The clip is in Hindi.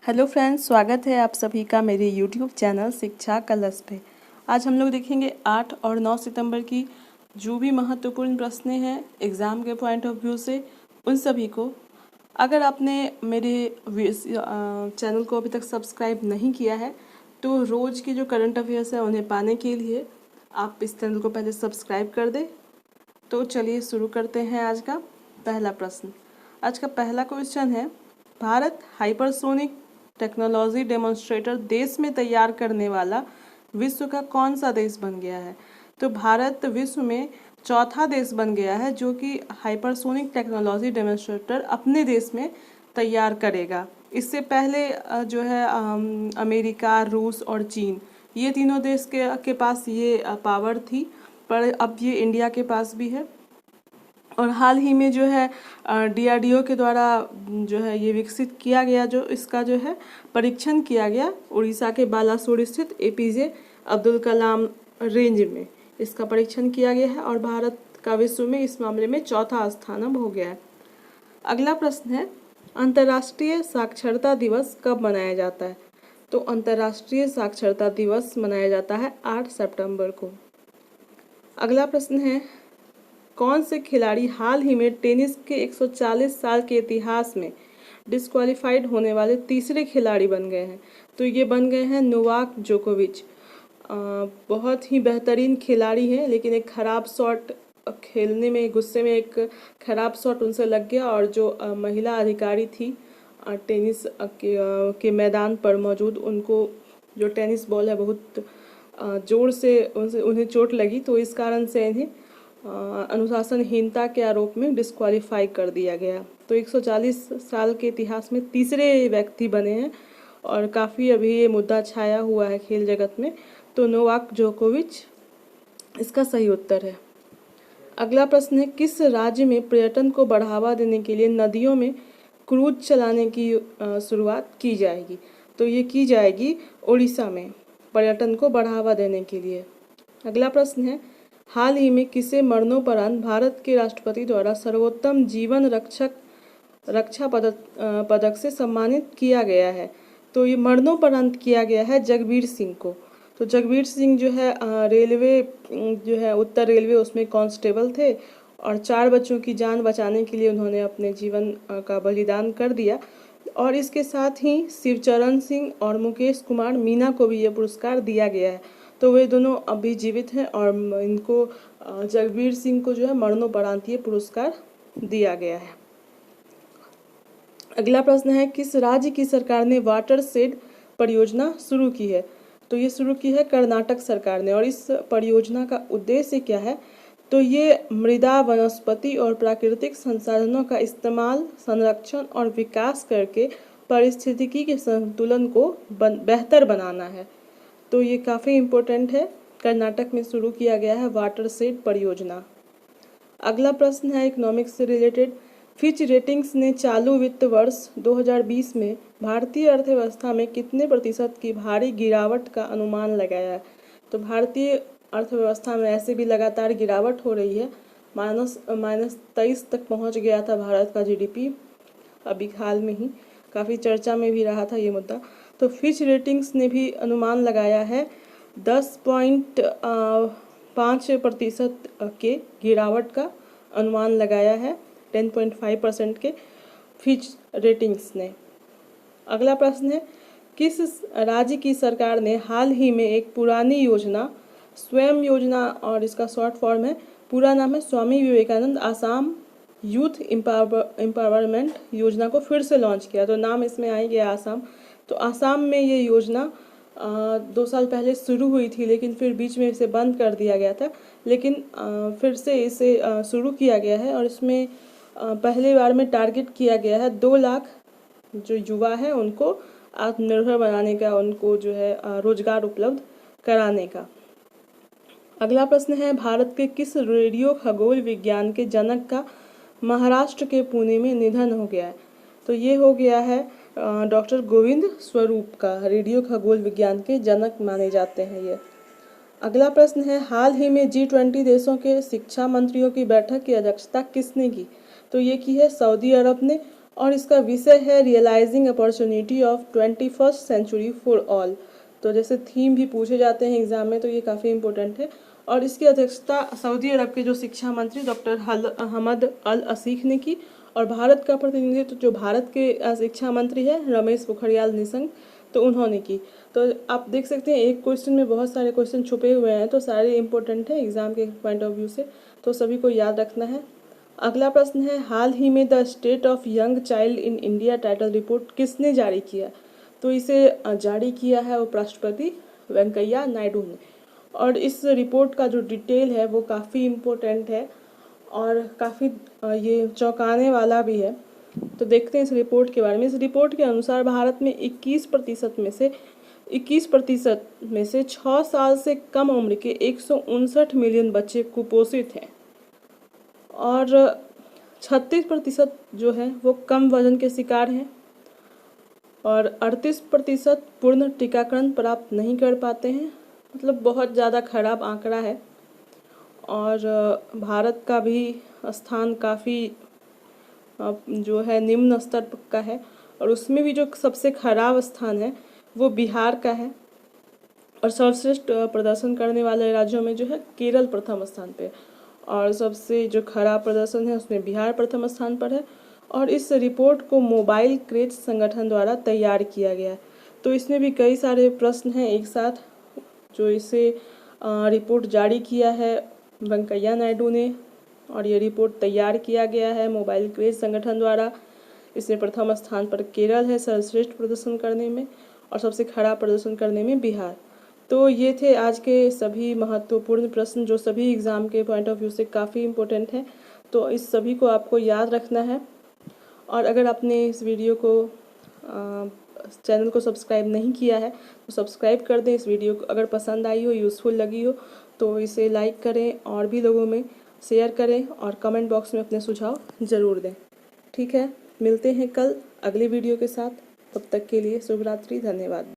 हेलो फ्रेंड्स, स्वागत है आप सभी का मेरे यूट्यूब चैनल शिक्षा कलश पे। आज हम लोग देखेंगे 8 और 9 सितंबर की जो भी महत्वपूर्ण प्रश्न हैं एग्ज़ाम के पॉइंट ऑफ व्यू से, उन सभी को। अगर आपने मेरे चैनल को अभी तक सब्सक्राइब नहीं किया है तो रोज़ की जो करंट अफेयर्स है उन्हें पाने के लिए आप इस चैनल को पहले सब्सक्राइब कर दें। तो चलिए शुरू करते हैं आज का पहला प्रश्न। आज का पहला क्वेश्चन है, भारत हाइपरसोनिक टेक्नोलॉजी डेमोन्स्ट्रेटर देश में तैयार करने वाला विश्व का कौन सा देश बन गया है? तो भारत विश्व में चौथा देश बन गया है जो कि हाइपरसोनिक टेक्नोलॉजी डेमोन्स्ट्रेटर अपने देश में तैयार करेगा। इससे पहले जो है अमेरिका, रूस और चीन, ये तीनों देश के पास ये पावर थी, पर अब ये इंडिया के पास भी है। और हाल ही में जो है DRDO के द्वारा जो है ये विकसित किया गया, जो इसका जो है परीक्षण किया गया उड़ीसा के बालासोर स्थित APJ अब्दुल कलाम रेंज में इसका परीक्षण किया गया है और भारत का विश्व में इस मामले में चौथा स्थान अब हो गया है। अगला प्रश्न है, अंतर्राष्ट्रीय साक्षरता दिवस कब मनाया जाता है? तो अंतर्राष्ट्रीय साक्षरता दिवस मनाया जाता है 8 सितंबर को। अगला प्रश्न है, कौन से खिलाड़ी हाल ही में टेनिस के 140 साल के इतिहास में डिस्क्वालीफाइड होने वाले तीसरे खिलाड़ी बन गए हैं? तो ये बन गए हैं नोवाक जोकोविच। बहुत ही बेहतरीन खिलाड़ी हैं, लेकिन एक खराब शॉट खेलने में गुस्से में एक खराब शॉट उनसे लग गया और जो महिला अधिकारी थी टेनिस के मैदान पर मौजूद, उनको जो टेनिस बॉल है बहुत जोर से उन्हें चोट लगी, तो इस कारण से इन्हें अनुशासनहीनता के आरोप में डिस्क्वालीफाई कर दिया गया। तो 140 साल के इतिहास में तीसरे व्यक्ति बने हैं और काफ़ी अभी ये मुद्दा छाया हुआ है खेल जगत में। तो नोवाक जोकोविच इसका सही उत्तर है। अगला प्रश्न है, किस राज्य में पर्यटन को बढ़ावा देने के लिए नदियों में क्रूज चलाने की शुरुआत की जाएगी? तो ये की जाएगी उड़ीसा में, पर्यटन को बढ़ावा देने के लिए। अगला प्रश्न है, हाल ही में किसे मरणोपरांत भारत के राष्ट्रपति द्वारा सर्वोत्तम जीवन रक्षा पदक से सम्मानित किया गया है? तो ये मरणोपरांत किया गया है जगबीर सिंह को। तो जगबीर सिंह जो है रेलवे जो है उत्तर रेलवे, उसमें कांस्टेबल थे और 4 बच्चों की जान बचाने के लिए उन्होंने अपने जीवन का बलिदान कर दिया। और इसके साथ ही शिवचरण सिंह और मुकेश कुमार मीना को भी ये पुरस्कार दिया गया है। तो वे दोनों अभी जीवित हैं और इनको जगबीर सिंह को जो है मरणोपरांत ये पुरस्कार दिया गया है। अगला प्रश्न है, किस राज्य की सरकार ने वाटर शेड परियोजना शुरू की है? तो ये शुरू की है कर्नाटक सरकार ने। और इस परियोजना का उद्देश्य क्या है? तो ये मृदा, वनस्पति और प्राकृतिक संसाधनों का इस्तेमाल, संरक्षण और विकास करके पारिस्थितिकी के संतुलन को बेहतर बनाना है। तो ये काफ़ी इम्पोर्टेंट है, कर्नाटक में शुरू किया गया है वाटर शेड परियोजना। अगला प्रश्न है इकोनॉमिक्स से रिलेटेड, फिच रेटिंग्स ने चालू वित्त वर्ष 2020 में भारतीय अर्थव्यवस्था में कितने प्रतिशत की भारी गिरावट का अनुमान लगाया है? तो भारतीय अर्थव्यवस्था में ऐसे भी लगातार गिरावट हो रही है, -23 तक पहुंच गया था भारत का GDP अभी हाल में ही, काफ़ी चर्चा में भी रहा था ये मुद्दा। तो फिच रेटिंग्स ने भी अनुमान लगाया है 10.5% के गिरावट का अनुमान लगाया है, 10.5% के फिच रेटिंग्स ने। अगला प्रश्न है, किस राज्य की सरकार ने हाल ही में एक पुरानी योजना, स्वयं योजना, और इसका शॉर्ट फॉर्म है, पूरा नाम है स्वामी विवेकानंद आसाम यूथ एम्पावरमेंट योजना को फिर से लॉन्च किया? तो नाम इसमें आ ही गया आसाम। तो आसाम में ये योजना 2 साल पहले शुरू हुई थी, लेकिन फिर बीच में इसे बंद कर दिया गया था, लेकिन फिर से इसे शुरू किया गया है और इसमें पहली बार में टारगेट किया गया है 2 लाख जो युवा है उनको आत्मनिर्भर बनाने का, उनको जो है रोजगार उपलब्ध कराने का। अगला प्रश्न है, भारत के किस रेडियो खगोल विज्ञान के जनक का महाराष्ट्र के पुणे में निधन हो गया है? तो ये हो गया है डॉक्टर गोविंद स्वरूप का, रेडियो खगोल विज्ञान के जनक माने जाते हैं ये। अगला प्रश्न है, हाल ही में G20 देशों के शिक्षा मंत्रियों की बैठक की अध्यक्षता किसने की? तो ये की है सऊदी अरब ने और इसका विषय है realising opportunity of 21st century for all. तो जैसे थीम भी पूछे जाते हैं एग्जाम में, तो ये काफ़ी इंपॉर्टेंट है। और इसकी अध्यक्षता सऊदी अरब के जो शिक्षा मंत्री डॉक्टर हमद अल असीख ने की, और भारत का प्रतिनिधित्व जो भारत के शिक्षा मंत्री है रमेश पोखरियाल निशंक, तो उन्होंने की। तो आप देख सकते हैं एक क्वेश्चन में बहुत सारे क्वेश्चन छुपे हुए हैं, तो सारे इंपॉर्टेंट है एग्जाम के पॉइंट ऑफ व्यू से, तो सभी को याद रखना है। अगला प्रश्न है, हाल ही में the state of young child in India title report किसने जारी किया? तो इसे जारी किया है उपराष्ट्रपति वेंकैया नायडू ने। और इस रिपोर्ट का जो डिटेल है वो काफ़ी इम्पोर्टेंट है और काफ़ी ये चौंकाने वाला भी है। तो देखते हैं इस रिपोर्ट के बारे में। इस रिपोर्ट के अनुसार भारत में 21% में से 6 साल से कम उम्र के 159 मिलियन बच्चे कुपोषित हैं, और 36% जो है वो कम वजन के शिकार हैं, और 38% पूर्ण टीकाकरण प्राप्त नहीं कर पाते हैं। मतलब बहुत ज़्यादा खराब आंकड़ा है। और भारत का भी स्थान काफ़ी जो है निम्न स्तर का है, और उसमें भी जो सबसे खराब स्थान है वो बिहार का है। और सर्वश्रेष्ठ प्रदर्शन करने वाले राज्यों में जो है केरल प्रथम स्थान पे, और सबसे जो खराब प्रदर्शन है उसमें बिहार प्रथम स्थान पर है। और इस रिपोर्ट को मोबाइल क्रेच संगठन द्वारा तैयार किया गया है। तो इसमें भी कई सारे प्रश्न हैं एक साथ, जो इसे रिपोर्ट जारी किया है वेंकैया नायडू ने, और ये रिपोर्ट तैयार किया गया है मोबाइल क्रेच संगठन द्वारा। इसमें प्रथम स्थान पर केरल है सर्वश्रेष्ठ प्रदर्शन करने में, और सबसे खराब प्रदर्शन करने में बिहार। तो ये थे आज के सभी महत्वपूर्ण प्रश्न जो सभी एग्ज़ाम के पॉइंट ऑफ व्यू से काफ़ी इम्पोर्टेंट हैं। तो इस सभी को आपको याद रखना है। और अगर आपने इस वीडियो को चैनल को सब्सक्राइब नहीं किया है तो सब्सक्राइब कर दें। इस वीडियो को अगर पसंद आई हो, यूज़फुल लगी हो, तो इसे लाइक करें और भी लोगों में शेयर करें, और कमेंट बॉक्स में अपने सुझाव ज़रूर दें। ठीक है, मिलते हैं कल अगली वीडियो के साथ। तब तक के लिए शुभ रात्रि, धन्यवाद।